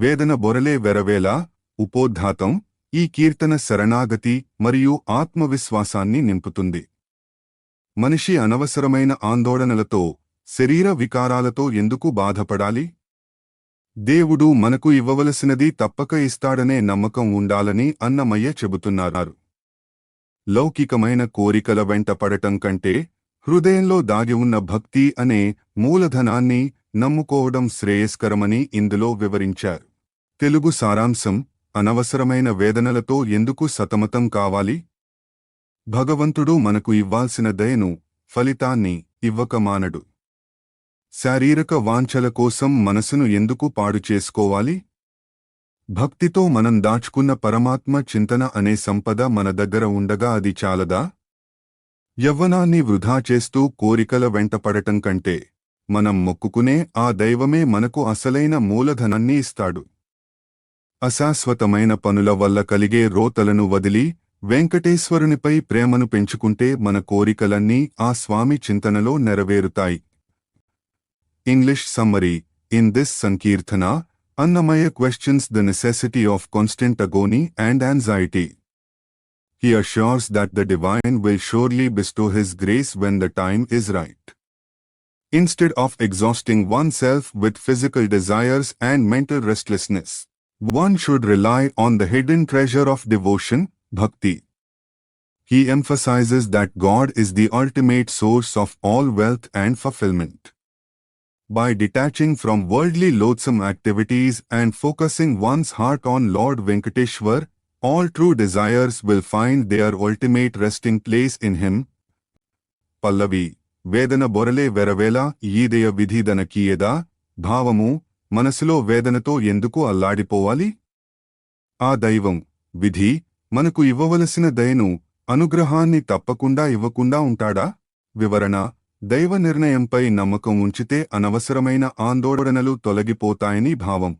వేదన బొరలే వెరవేలా ఉపోద్ఘాతం ఈ కీర్తన శరణాగతి మరియు ఆత్మవిశ్వాసాన్ని నింపుతుంది. మనిషి అనవసరమైన ఆందోళనలతో, శరీర వికారాలతో ఎందుకు బాధపడాలి? దేవుడు మనకు ఇవ్వవలసినది తప్పక ఇస్తాడనే నమ్మకం ఉండాలని అన్నమయ్య చెబుతున్నారు. లౌకికమైన కోరికల వెంట పడటం కంటే హృదయంలో దాగి ఉన్న భక్తి అనే మూలధనాన్ని నమ్ముకోవడం శ్రేయస్కరమని ఇందులో వివరించారు. తెలుగు సారాంశం: అనవసరమైన వేదనలతో ఎందుకు సతమతం కావాలి? భగవంతుడు మనకు ఇవ్వాల్సిన దయను, ఫలితాన్ని ఇవ్వక మానడు. శారీరక వాంఛల కోసం మనసును ఎందుకు పాడు చేసుకోవాలి? భక్తితో మనం దాచుకున్న పరమాత్మ చింతన అనే సంపద మన దగ్గర ఉండగా అది చాలదా? యవ్వనాన్ని వృధా చేస్తూ కోరికల వెంటపడటం కంటే మనం మొక్కుకునే ఆ దైవమే మనకు అసలైన మూలధనాన్ని ఇస్తాడు. అశాశ్వతమైన పనుల వల్ల కలిగే రోతలను వదిలి వెంకటేశ్వరునిపై ప్రేమను పెంచుకుంటే మన కోరికలన్నీ ఆ స్వామి చింతనలో నెరవేరుతాయి. English summary: In this Sankirtana, Annamaya questions the necessity of constant agony and anxiety. He assures that the divine will surely bestow his grace when the time is right. Instead of exhausting oneself with physical desires and mental restlessness, one should rely on the hidden treasure of devotion, bhakti. He emphasizes that God is the ultimate source of all wealth and fulfillment. By detaching from worldly loathsome activities and focusing one's heart on Lord Venkateshwar, all true desires will find their ultimate resting place in him. Pallavi: వేదన బొరలే వెరవేలా ఈదయ విధిదన కీయదా. భావము: మనసులో వేదనతో ఎందుకు అల్లాడిపోవాలి? ఆ దైవం, విధి, మనకు ఇవ్వవలసిన దయను, అనుగ్రహాన్ని తప్పకుండా ఇవ్వకుండా ఉంటాడా? వివరణ: దైవ నిర్ణయంపై నమ్మకం ఉంచితే అనవసరమైన ఆందోళనలు తొలగిపోతాయని భావం.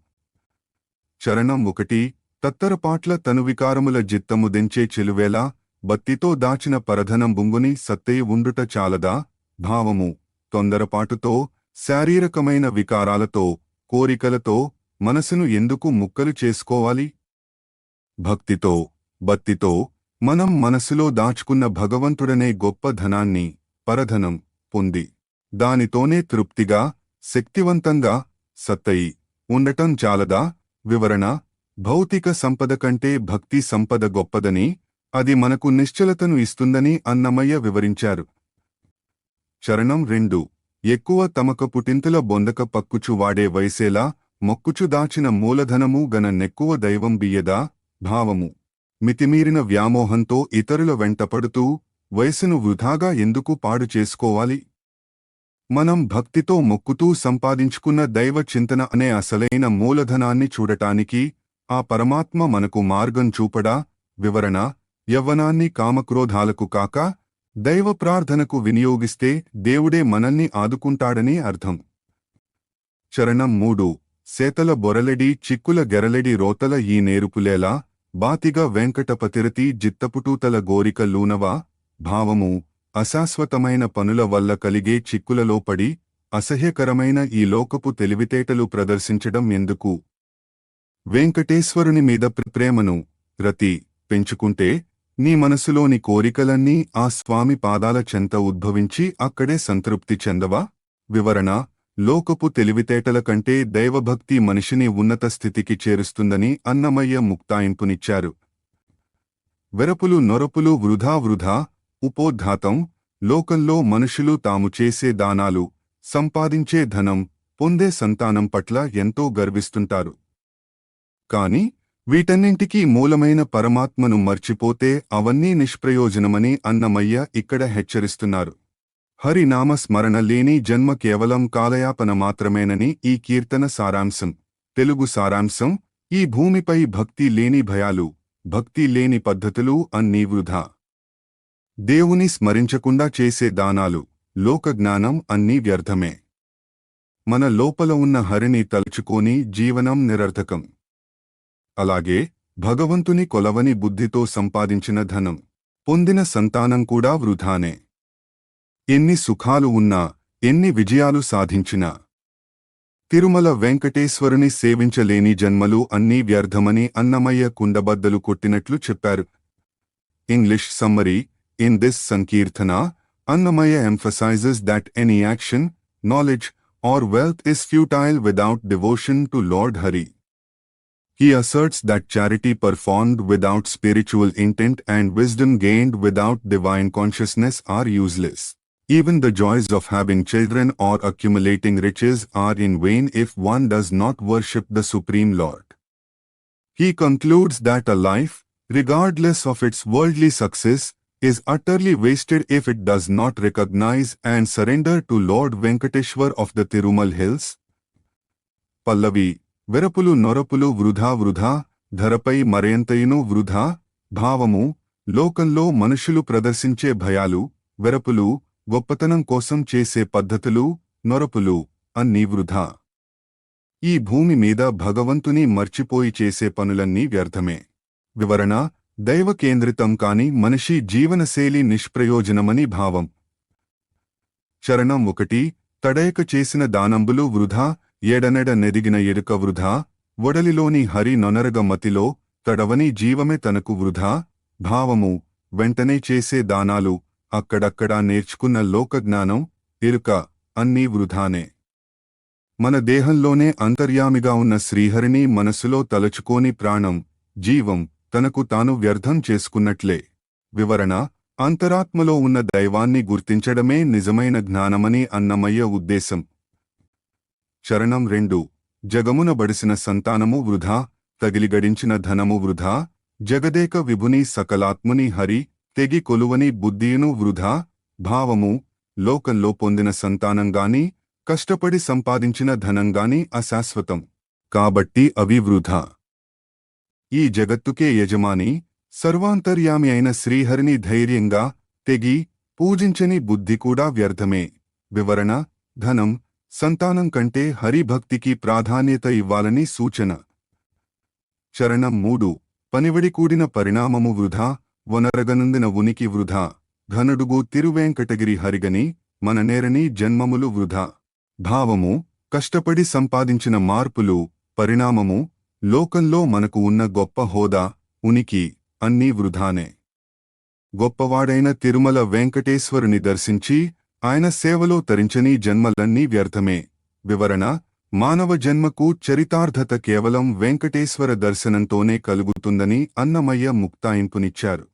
చరణం 1: తత్తరపాట్ల తనువికారముల జిత్తము దెంచే చెలువేలా బత్తితో దాచిన పరధనం బుంగుని సత్తయి ఉండుట చాలదా. భావము: తొందరపాటుతో, శారీరకమైన వికారాలతో, కోరికలతో మనసును ఎందుకు ముక్కలు చేసుకోవాలి? భక్తితో, బత్తితో మనం మనసులో దాచుకున్న భగవంతుడనే గొప్ప ధనాన్ని, పరధనం పొంది దానితోనే తృప్తిగా, శక్తివంతంగా, సత్తయి ఉండటం చాలదా. వివరణ: భౌతిక సంపద కంటే భక్తి సంపద గొప్పదని, అది మనకు నిశ్చలతను ఇస్తుందని అన్నమయ్య వివరించారు. చరణం 2: ఎక్కువ తమక పుటింతుల బొందక పక్కుచు వాడే వయసేలా మొక్కుచు దాచిన మూలధనము గన నెక్కువ దైవం బియ్యదా. భావము: మితిమీరిన వ్యామోహంతో ఇతరుల వెంటపడుతూ వయసును వృధాగా ఎందుకు పాడు చేసుకోవాలి? మనం భక్తితో మొక్కుతూ సంపాదించుకున్న దైవ చింతన అనే అసలైన మూలధనాన్ని చూడటానికి ఆ పరమాత్మ మనకు మార్గం చూపడా. వివరణ: యవ్వనాన్ని కామక్రోధాలకు కాక దైవ ప్రార్థనకు వినియోగిస్తే దేవుడే మనల్ని ఆదుకుంటాడని అర్థం. చరణం 3: సేతల బొరలెడి చిక్కుల గెరలెడి రోతల ఈ నేరుపులేలా బాతిగా వెంకటపతిరతి జిత్తపుటూతల గోరిక లూనవా. భావము: అశాశ్వతమైన పనుల వల్ల కలిగే చిక్కులలో పడి అసహ్యకరమైన ఈ లోకపు తెలివితేటలు ప్రదర్శించడం ఎందుకు? వెంకటేశ్వరుని మీద ప్రేమను, రతి పెంచుకుంటే నీ మనసులోని కోరికలన్నీ ఆ స్వామి పాదాల చెంత ఉద్భవించి అక్కడే సంతృప్తి చెందవా. వివరణ: లోకపు తెలివితేటల కంటే దైవభక్తి మనిషిని ఉన్నత స్థితికి చేరుస్తుందని అన్నమయ్య ముక్తాయింపునిచ్చారు. వెరపులు నొరపులు వృధా వృధా. ఉపోద్ఘాతం: లోకంలో మనుషులు తాము చేసే దానాలు, సంపాదించే ధనం, పొందే సంతానం పట్ల ఎంతో గర్విస్తుంటారు. కాని వీటన్నింటికీ మూలమైన పరమాత్మను మర్చిపోతే అవన్నీ నిష్ప్రయోజనమని అన్నమయ్య ఇక్కడ హెచ్చరిస్తున్నారు. హరినామ స్మరణ లేని జన్మ కేవలం కాలయాపన మాత్రమేనని ఈ కీర్తన సారాంశం. తెలుగు సారాంశం: ఈ భూమిపై భక్తి లేని భయాలు, భక్తి లేని పద్ధతులు అన్నీ వృధా. దేవుని స్మరించకుండా చేసే దానాలు, లోకజ్ఞానం అన్నీ వ్యర్థమే. మన లోపల ఉన్న హరిని తలుచుకోని జీవనం నిరర్థకం. అలాగే భగవంతుని కొలవని బుద్ధితో సంపాదించిన ధనం, పొందిన సంతానం కూడా వృధానే. ఎన్ని సుఖాలు ఉన్నా, ఎన్ని విజయాలు సాధించినా తిరుమల వెంకటేశ్వరుని సేవించలేని జన్మలు అన్నీ వ్యర్థమని అన్నమయ్య కుండబద్దలు కొట్టినట్లు చెప్పారు. English summary. In this sankirtana, Annamaya emphasizes that any action, knowledge, or wealth is futile without devotion to Lord Hari. He asserts that charity performed without spiritual intent and wisdom gained without divine consciousness are useless. Even the joys of having children or accumulating riches are in vain if one does not worship the Supreme Lord. He concludes that a life, regardless of its worldly success, is utterly wasted if it does not recognize and surrender to Lord Venkateshwar of the Tirumal Hills. Pallavi. వెరపులు నొరపులు వృధా వృధా, ధరపై మరయంతయును వృధా, భావము. లోకంలో మనుషులు ప్రదర్శించే భయాలు, వెరపులు, గొప్పతనం కోసం చేసే పద్ధతులు, నొరపులు, అన్నీ వృధా. ఈ భూమి మీద భగవంతుని మర్చిపోయి చేసే పనులన్నీ వ్యర్థమే. వివరణ. దైవ కేంద్రితం కాని మనిషి జీవనశైలి నిష్ప్రయోజనమని భావం. చరణం 1. తడయక చేసిన దానంబులు వృధా, ఎడనెడ నెదిగిన ఎరుక వృధా, ఒడలిలోని హరి నొనరగ మతిలో, తడవని జీవమే తనకు వృధా, భావము. వెంటనే చేసే దానాలు, అక్కడక్కడా నేర్చుకున్న లోకజ్ఞానం, ఎరుక, అన్నీ వృధానే. మన దేహంలోనే అంతర్యామిగా ఉన్న శ్రీహరిని మనసులో తలచుకోని ప్రాణం, జీవం, తనకు తాను వ్యర్థం చేసుకున్నట్లే. వివరణ. అంతరాత్మలో ఉన్న దైవాన్ని గుర్తించడమే నిజమైన జ్ఞానమని అన్నమయ్య ఉద్దేశం. చరణం 2. జగమున బడిసిన సంతానము వృధా, తగిలి గడించిన ధనము వృధా, జగదేక విభుని సకలాత్ముని హరి, తెగి కొలువని బుద్ధియును వృధా, భావము. లోకంలో పొందిన సంతానంగాని, కష్టపడి సంపాదించిన ధనంగాని అశాశ్వతం. కాబట్టి అవి వృధా. ఈ జగత్తుకే యజమాని, సర్వాంతర్యామి అయిన శ్రీహరిని ధైర్యంగా, తెగి, పూజించని బుద్ధి కూడా వ్యర్థమే. వివరణ. ధనం, సంతానం కంటే హరిభక్తికి ప్రాధాన్యత ఇవ్వాలని సూచన. చరణం 3. పనివడి కూడిన పరిణామము వృధా, వనరగనుందిన ఉనికి వృధా, ఘనుడుగు తిరువేంకటగిరి హరిగని, మననేరని జన్మములు వృధా, భావము. కష్టపడి సంపాదించిన మార్పులు, పరిణామము, లోకంలో మనకు ఉన్న గొప్ప హోదా, ఉనికి, అన్నీ వృధానే. గొప్పవాడైన తిరుమల వెంకటేశ్వరుని దర్శించి, ఆయన సేవలో తరించని జన్మలన్నీ వ్యర్థమే. వివరణ. మానవ జన్మకు చరితార్థత కేవలం వెంకటేశ్వర దర్శనంతోనే కలుగుతుందని అన్నమయ్య ముక్తాయింపునిచ్చారు.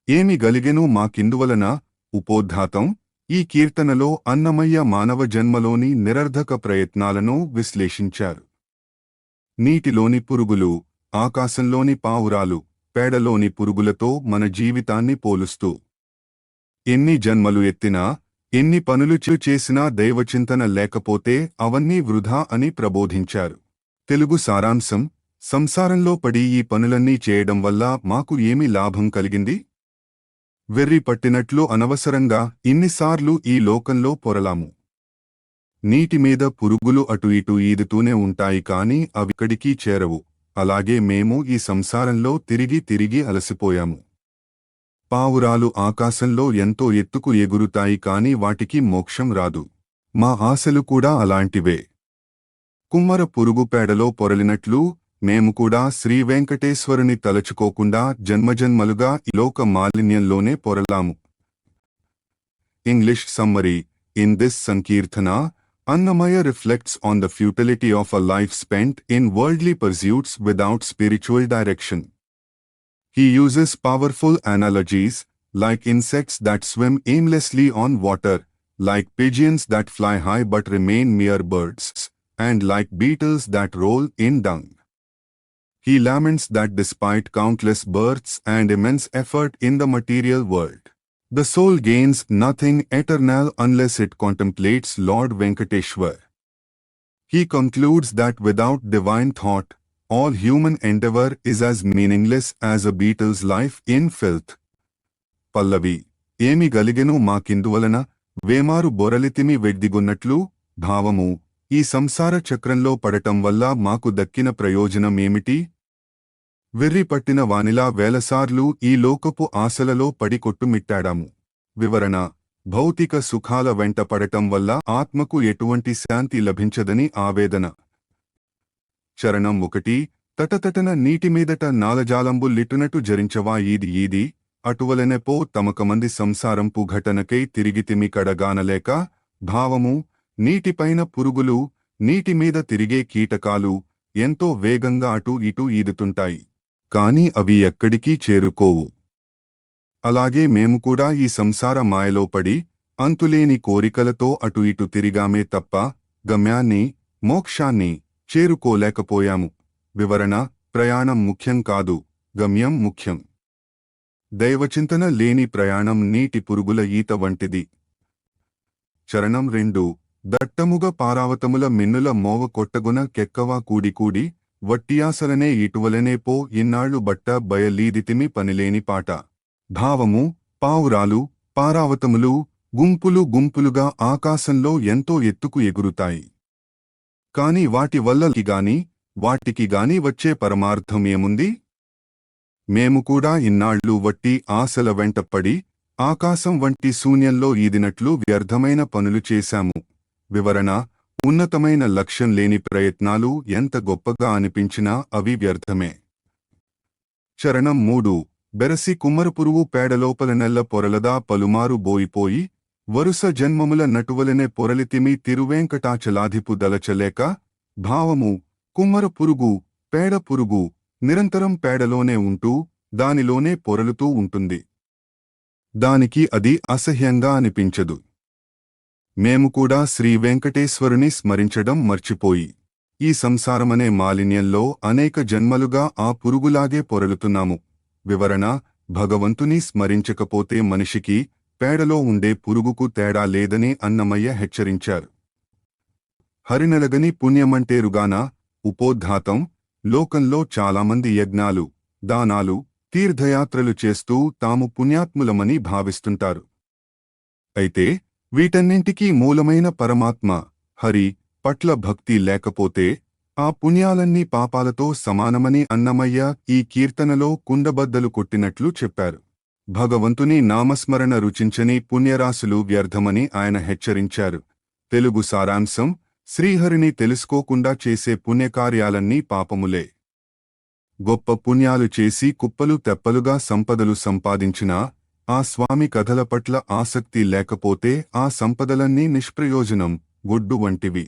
ఏమి గలిగెను మాకిందువలన? ఉపోద్ఘాతం. ఈ కీర్తనలో అన్నమయ్య మానవ జన్మలోని నిరర్ధక ప్రయత్నాలను విశ్లేషించారు. నీటిలోని పురుగులు, ఆకాశంలోని పావురాలు, పేడలోని పురుగులతో మన జీవితాన్ని పోలుస్తూ ఎన్ని జన్మలు ఎత్తినా, ఎన్ని పనులు చేసినా దైవచింతన లేకపోతే అవన్నీ వృధా అని ప్రబోధించారు. తెలుగు సారాంశం. సంసారంలో పడి ఈ పనులన్నీ చేయడం వల్ల మాకు ఏమి లాభం కలిగింది? వెర్రి పట్టినట్లు అనవసరంగా ఇన్నిసార్లు ఈ లోకంలో పొరలాము. నీటిమీద పురుగులు అటు ఇటు ఈదుతూనే ఉంటాయి కాని అవిక్కడికి చేరవు. అలాగే మేము ఈ సంసారంలో తిరిగి తిరిగి అలసిపోయాము. పావురాలు ఆకాశంలో ఎంతో ఎత్తుకు ఎగురుతాయి కాని వాటికి మోక్షం రాదు. మా ఆశలు కూడా అలాంటివే. కుమ్మర పురుగు పేడలో పొరలినట్లు మేము కూడా శ్రీవెంకటేశ్వరుని తలచుకోకుండా జన్మజన్మలుగా ఈ లోక మాలిన్యంలోనే పొరలాము. English summary. In this sankirtana, Annamaya reflects on the futility of a life spent in worldly pursuits without spiritual direction. He uses powerful analogies, like insects that swim aimlessly on water, like pigeons that fly high but remain mere birds, and like beetles that roll in dung. He laments that despite countless births and immense effort in the material world, the soul gains nothing eternal unless it contemplates Lord Venkateshwar. He concludes that without divine thought, all human endeavor is as meaningless as a beetle's life in filth. Pallavi. ఏమి గలిగెను మాకిందువలన? వేమారు బొరలితిమి వెడ్దిగొన్నట్లు, భావము. ఈ సంసార చక్రంలో పడటం వల్ల మాకు దక్కిన ప్రయోజనం ఏమిటి? వెర్రి పట్టిన వానిలా వేలసార్లు ఈ లోకపు ఆశలలో పడి కొట్టుమిట్టాడాము. వివరణ. భౌతిక సుఖాల వెంట పడటం వల్ల ఆత్మకు ఎటువంటి శాంతి లభించదని ఆవేదన. చరణం 1. తటతటన నీటిమీదట నాలజాలంబుల్లిట్టునటు జరించవా ఈది అటువలనెపో తమకమంది సంసారంపు ఘటనకై తిరిగితిమి కడగానలేక. భావము: నీటిపైన పురుగులు, నీటిమీద తిరిగే కీటకాలు ఎంతో వేగంగా అటు ఇటు ఈదుతుంటాయి. కాని అవి ఎక్కడికీ చేరుకోవు. అలాగే మేము కూడా ఈ సంసార మాయలో పడి అంతులేని కోరికలతో అటు ఇటు తిరిగామే తప్ప గమ్యాన్ని, మోక్షాన్ని చేరుకోలేకపోయాము. వివరణ: ప్రయాణం ముఖ్యం కాదు, గమ్యం ముఖ్యం. దైవచింతన లేని ప్రయాణం నీటి పురుగుల ఈత వంటిది. చరణం 2. దట్టముగ పారావతముల మిన్నుల మోవ కొట్టగున కెక్కవా కూడి వట్టియాసలనే ఇటువలనే పో ఇన్నాళ్లు బట్ట బయలీదితిమి పనిలేని పాట. భావము: పావురాలు, పారావతములు గుంపులు గుంపులుగా ఆకాశంలో ఎంతో ఎత్తుకు ఎగురుతాయి. కాని వాటి వల్లకి వాటికి వచ్చే పరమార్థం ఏముంది? మేము కూడా ఇన్నాళ్లు వట్టి ఆశల వెంటపడి ఆకాశం వంటి శూన్యంలో ఈదినట్లు వ్యర్థమైన పనులు చేశాము. వివరణ: ఉన్నతమైన లక్ష్యం లేని ప్రయత్నాలు ఎంత గొప్పగా అనిపించినా అవి వ్యర్థమే. చరణం 3. బెరసి కుమ్మరపురువు పేడలోపల నెల్ల పొరలదా పలుమారు బోయిపోయి వరుస జన్మముల నటువలనే పొరలితిమి తిరువేంకటాచలాధిపు దలచలేక. భావము: కుమ్మర పురుగు, పేడ పురుగు నిరంతరం పేడలోనే ఉంటూ దానిలోనే పొరలుతూ ఉంటుంది. దానికి అది అసహ్యంగా అనిపించదు. మేము కూడా శ్రీ వెంకటేశ్వరుని స్మరించడం మర్చిపోయి ఈ సంసారమనే మాలిన్యంలో అనేక జన్మలుగా ఆ పురుగులాగే పొరలుతున్నాము. వివరణ: భగవంతుని స్మరించకపోతే మనిషికి పేడలో ఉండే పురుగుకు తేడా లేదని అన్నమయ్య హెచ్చరించారు. హరినలగని పుణ్యమంటేరుగాన ఉపోద్ఘాతం. లోకంలో చాలామంది యజ్ఞాలు, దానాలు, తీర్థయాత్రలు చేస్తూ తాము పుణ్యాత్ములమని భావిస్తుంటారు. అయితే వీటన్నింటికీ మూలమైన పరమాత్మ హరి పట్ల భక్తి లేకపోతే ఆ పుణ్యాలన్నీ పాపాలతో సమానమని అన్నమయ్య ఈ కీర్తనలో కుండబద్దలు కొట్టినట్లు చెప్పారు. భగవంతుని నామస్మరణ రుచించని పుణ్యరాశులు వ్యర్థమని ఆయన హెచ్చరించారు. తెలుగు సారాంశం: శ్రీహరిని తెలుసుకోకుండా చేసే పుణ్యకార్యాలన్నీ పాపములే. గొప్ప పుణ్యాలు చేసి కుప్పలు తెప్పలుగా సంపదలు సంపాదించినా ఆ స్వామి కథల పట్ల ఆసక్తి లేకపోతే ఆ సంపదలన్నీ నిష్ప్రయోజనం, గుడ్డు వంటివి.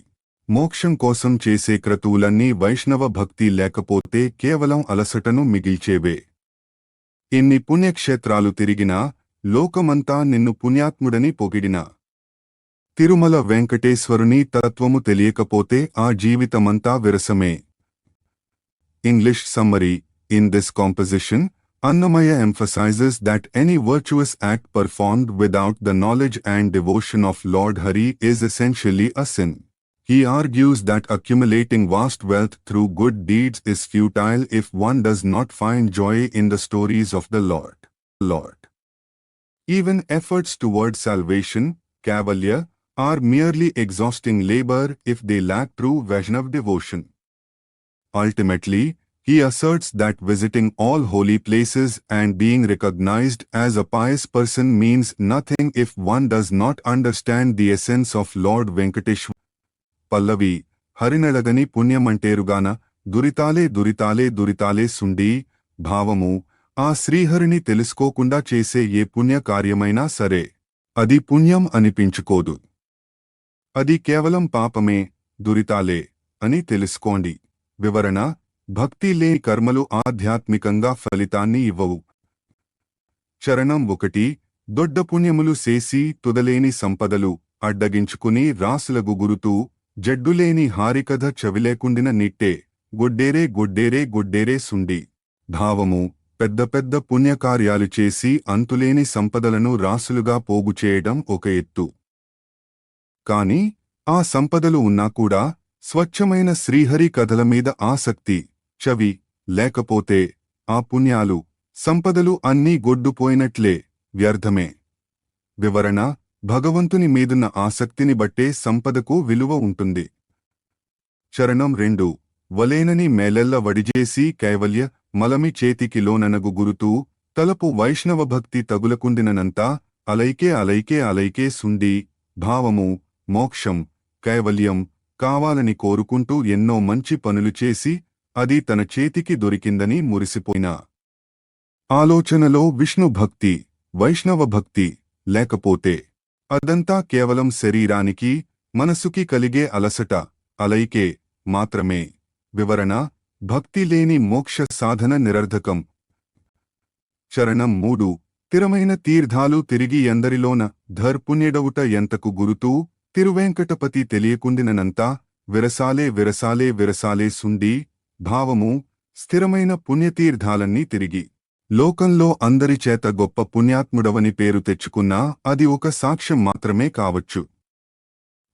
మోక్షం కోసం చేసే క్రతువులన్నీ వైష్ణవ భక్తి లేకపోతే కేవలం అలసటను మిగిల్చేవే. ఎన్ని పుణ్యక్షేత్రాలు తిరిగినా, లోకమంతా నిన్ను పుణ్యాత్ముడని పొగిడినా, తిరుమల వెంకటేశ్వరుని తత్వము తెలియకపోతే ఆ జీవితమంతా విరసమే. English summary: in this composition, Annamaya emphasizes that any virtuous act performed without the knowledge and devotion of Lord Hari is essentially a sin. He argues that accumulating vast wealth through good deeds is futile if one does not find joy in the stories of the Lord. Even efforts toward salvation, Kavalya, are merely exhausting labor if they lack true Vaishnav devotion. Ultimately, he asserts that visiting all holy places and being recognized as a pious person means nothing if one does not understand the essence of Lord Venkateshwar. Pallavi: Harinalagani punyamanterugana, duritale duritale duritale sundi. భావము: ఆ శ్రీహరిని తెలుసుకోకుండా చేసే ఏ పుణ్య కార్యమైనా సరే అది పుణ్యం అనిపించుకోదు. అది కేవలం పాపమే, దురితాలే అని తెలుసుకోండి. వివరణ: భక్తి లేని కర్మలు ఆధ్యాత్మికంగా ఫలితాన్ని ఇవ్వవు. చరణం 1. దొడ్డ పుణ్యములు చేసి తుదలేని సంపదలు అడ్డగించుకుని రాసుల గుగురుతూ జడ్డులేని హారికథ చవిలేకుండిన నిట్టే గొడ్డేరే గొడ్డేరే గొడ్డేరే సుండి. భావము: పెద్ద పెద్ద పుణ్యకార్యాలు చేసి అంతులేని సంపదలను రాసులుగా పోగుచేయడం ఒక ఎత్తు. కాని ఆ సంపదలు ఉన్నా కూడా స్వచ్ఛమైన శ్రీహరి కథల మీద ఆసక్తి, చవి లేకపోతే ఆ పుణ్యాలు, సంపదలు అన్నీ గొడ్డుపోయినట్లే, వ్యర్థమే. వివరణ: భగవంతుని మీదున్న ఆసక్తిని బట్టే సంపదకు విలువ ఉంటుంది. చరణం 2. వలేనని మేలెల్ల వడిజేసి కైవల్య మలమి చేతికి లోననగు గురుతూ తలపు వైష్ణవ భక్తి తగులకుండినంతా అలైకే అలైకే అలైకే సుండి. భావము మోక్షం కైవల్యం కావాలని కోరుకుంటూ ఎన్నో మంచి పనులు చేసి అది తన చేతికి దొరికిందని మురిసిపోయిన ఆలోచనలో విష్ణు భక్తి వైష్ణవ భక్తి లేకపోతే అదంతా కేవలం శరీరానికి మనసుకి కలిగే అలసట అలైకే మాత్రమే. వివరణ: భక్తి లేని మోక్ష సాధన నిరర్ధకం. చరణం 3. స్థిరమైన తీర్థాలు తిరిగి ఎందరిలోన ధర్పుణ్యడవుట ఎంతకు గురుతూ తిరువేంకటపతి తెలియకుండినంతా విరసాలే విరసాలే విరసాలే సుండి. భావము స్థిరమైన పుణ్యతీర్థాలన్నీ తిరిగి లోకంలో అందరిచేత గొప్ప పుణ్యాత్ముడవని పేరు తెచ్చుకున్నా అది ఒక సాక్ష్యం మాత్రమే కావచ్చు.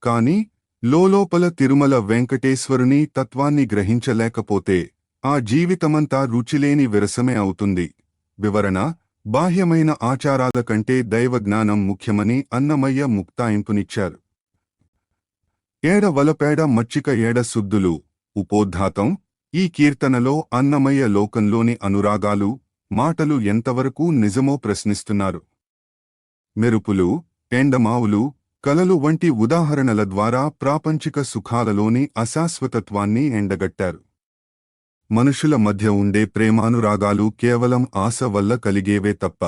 కాని లోలోపల తిరుమల వెంకటేశ్వరుని తత్వాన్ని గ్రహించలేకపోతే ఆ జీవితమంతా రుచిలేని విరసమే అవుతుంది. వివరణ: బాహ్యమైన ఆచారాల కంటే దైవజ్ఞానం ముఖ్యమని అన్నమయ్య ముక్తాయింపునిచ్చారు. ఏడ వలపేడ మచ్చిక ఏడ శుద్ధులు. ఉపోద్ఘాతం: ఈ కీర్తనలో అన్నమయ్య లోకంలోని అనురాగాలు మాటలు ఎంతవరకు నిజమో ప్రశ్నిస్తున్నారు. మెరుపులు ఎండమావులు కలలు వంటి ఉదాహరణల ద్వారా ప్రాపంచిక సుఖాలలోని అశాశ్వతత్వాన్ని ఎండగట్టారు. మనుషుల మధ్య ఉండే ప్రేమానురాగాలు కేవలం ఆశ వల్ల కలిగేవే తప్ప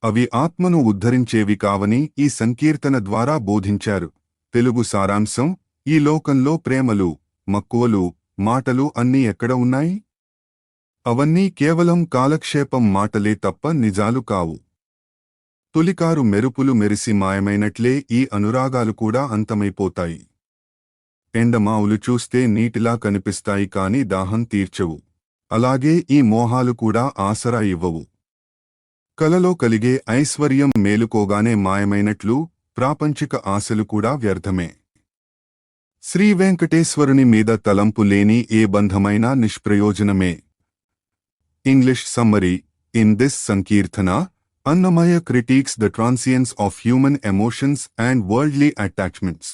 అవి ఆత్మను ఉద్ధరించేవి కావని ఈ సంకీర్తన ద్వారా బోధించారు. తెలుగు సారాంశం: ఈ లోకంలో ప్రేమలు మక్కువలు మాటలు అన్నీ ఎక్కడ ఉన్నాయి? అవన్నీ కేవలం కాలక్షేపం మాటలే తప్ప నిజాలు కావు. తొలికారు మెరుపులు మెరిసి మాయమైనట్లే ఈ అనురాగాలు కూడా అంతమైపోతాయి. ఎండమావులు చూస్తే నీటిలా కనిపిస్తాయి కాని దాహం తీర్చవు. అలాగే ఈ మోహాలు కూడా ఆసరా ఇవ్వవు. కలలో కలిగే ఐశ్వర్యం మేలుకోగానే మాయమైనట్లు ప్రాపంచిక ఆశలు కూడా వ్యర్థమే. శ్రీవేంకటేశ్వరుని మీద తలంపు లేని ఏ బంధమైనా నిష్ప్రయోజనమే. English summary: in this Sankirtana, Annamaya critiques the transience of human emotions and worldly attachments.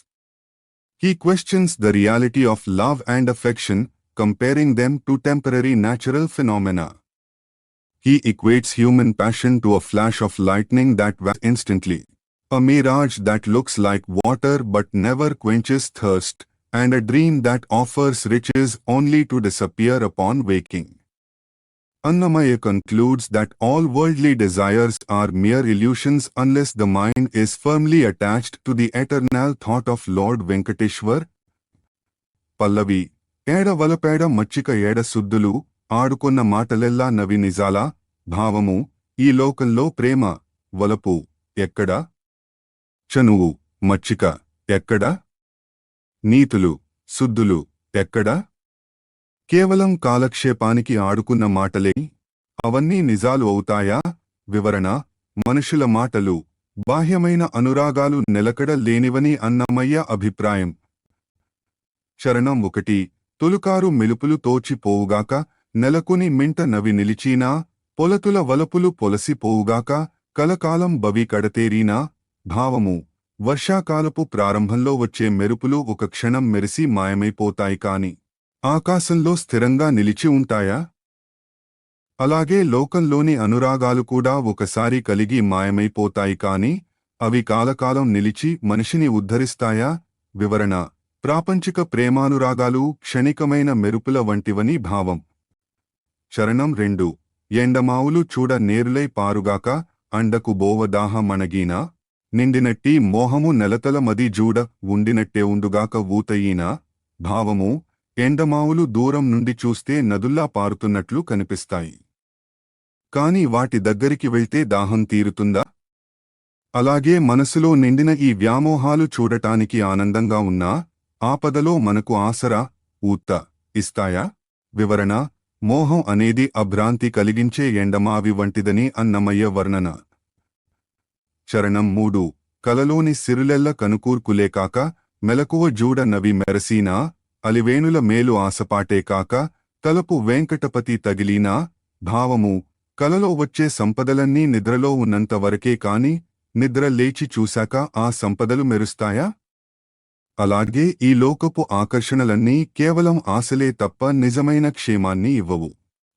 He questions the reality of love and affection, comparing them to temporary natural phenomena. He equates human passion to a flash of lightning that vanishes instantly, a mirage that looks like water but never quenches thirst, and a dream that offers riches only to disappear upon waking. Annamaya concludes that all worldly desires are mere illusions unless the mind is firmly attached to the eternal thought of Lord Venkateshwar. Pallavi: ఏడ వలపేడ మచ్చిక ఏడ శుద్ధులు. ఆడుకున్న మాటలెల్లా నవి నిజాలా. భావము: ఈ లోకంలో ప్రేమ వలపు ఎక్కడ? చనువు మచ్చిక ఎక్కడ? నీతులు శుద్ధులు ఎక్కడ? కేవలం కాలక్షేపానికి ఆడుకున్న మాటలే. అవన్నీ నిజాలు అవుతాయా? వివరణ: మనుషుల మాటలు బాహ్యమైన అనురాగాలు నిలకడ లేనివని అన్నమయ్య అభిప్రాయం. చరణం 1. తొలుకారు మెలుపులు తోచిపోవుగాక నెలకొని మింట నవి నిలిచీనా పొలతుల వలపులు పొలసిపోవుగాక కలకాలం బవి కడతేరీనా. భావము: వర్షాకాలపు ప్రారంభంలో వచ్చే మెరుపులు ఒక క్షణం మెరిసి మాయమైపోతాయి కాని ఆకాశంలో స్థిరంగా నిలిచి ఉంటాయా? అలాగే లోకంలోని అనురాగాలు కూడా ఒకసారి కలిగి మాయమైపోతాయి కాని అవి కాలకాలం నిలిచి మనిషిని ఉద్ధరిస్తాయా? వివరణ: ప్రాపంచిక ప్రేమానురాగాలు క్షణికమైన మెరుపుల వంటివని భావం. చరణం 2. ఎండమావులు చూడ నేరులై పారుగాక అండకు బోవదాహ మణగీనా నిండినట్టి మోహము నెలతల మది జూడ ఉండినట్టే ఉండుగాక ఊతయీనా. భావము: ఎండమావులు దూరం నుండి చూస్తే నదుల్లా పారుతున్నట్లు కనిపిస్తాయి. కాని వాటి దగ్గరికి వెళ్తే దాహం తీరుతుందా? అలాగే మనసులో నిండిన ఈ వ్యామోహాలు చూడటానికి ఆనందంగా ఉన్నా ఆపదలో మనకు ఆసరా ఊత ఇస్తాయా? వివరణ: మోహం అనేది అభ్రాంతి కలిగించే ఎండమావి వంటిదని అన్నమయ్య వర్ణన. చరణం 3. కలలోని సిరులెల్ల కనుకూర్కులే కాక మెలకువ జూడ నవి మెరసీనా అలివేణుల మేలు ఆసపాటే కాక తలపు వెంకటపతి తగిలీనా. భావము: కలలో వచ్చే సంపదలన్నీ నిద్రలో ఉన్నంతవరకే కాని నిద్ర లేచి చూశాక ఆ సంపదలు మెరుస్తాయా? అలాగే ఈ లోకపు ఆకర్షణలన్నీ కేవలం ఆశలే తప్ప నిజమైన క్షేమాన్ని ఇవ్వవు.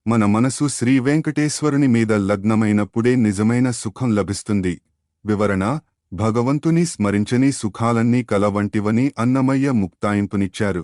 మన మనసు శ్రీ వెంకటేశ్వరుని మీద లగ్నమైనప్పుడే నిజమైన సుఖం లభిస్తుంది. వివరణ: భగవంతుని స్మరించని సుఖాలన్నీ కల వంటివని అన్నమయ్య ముక్తాయింపునిచ్చారు.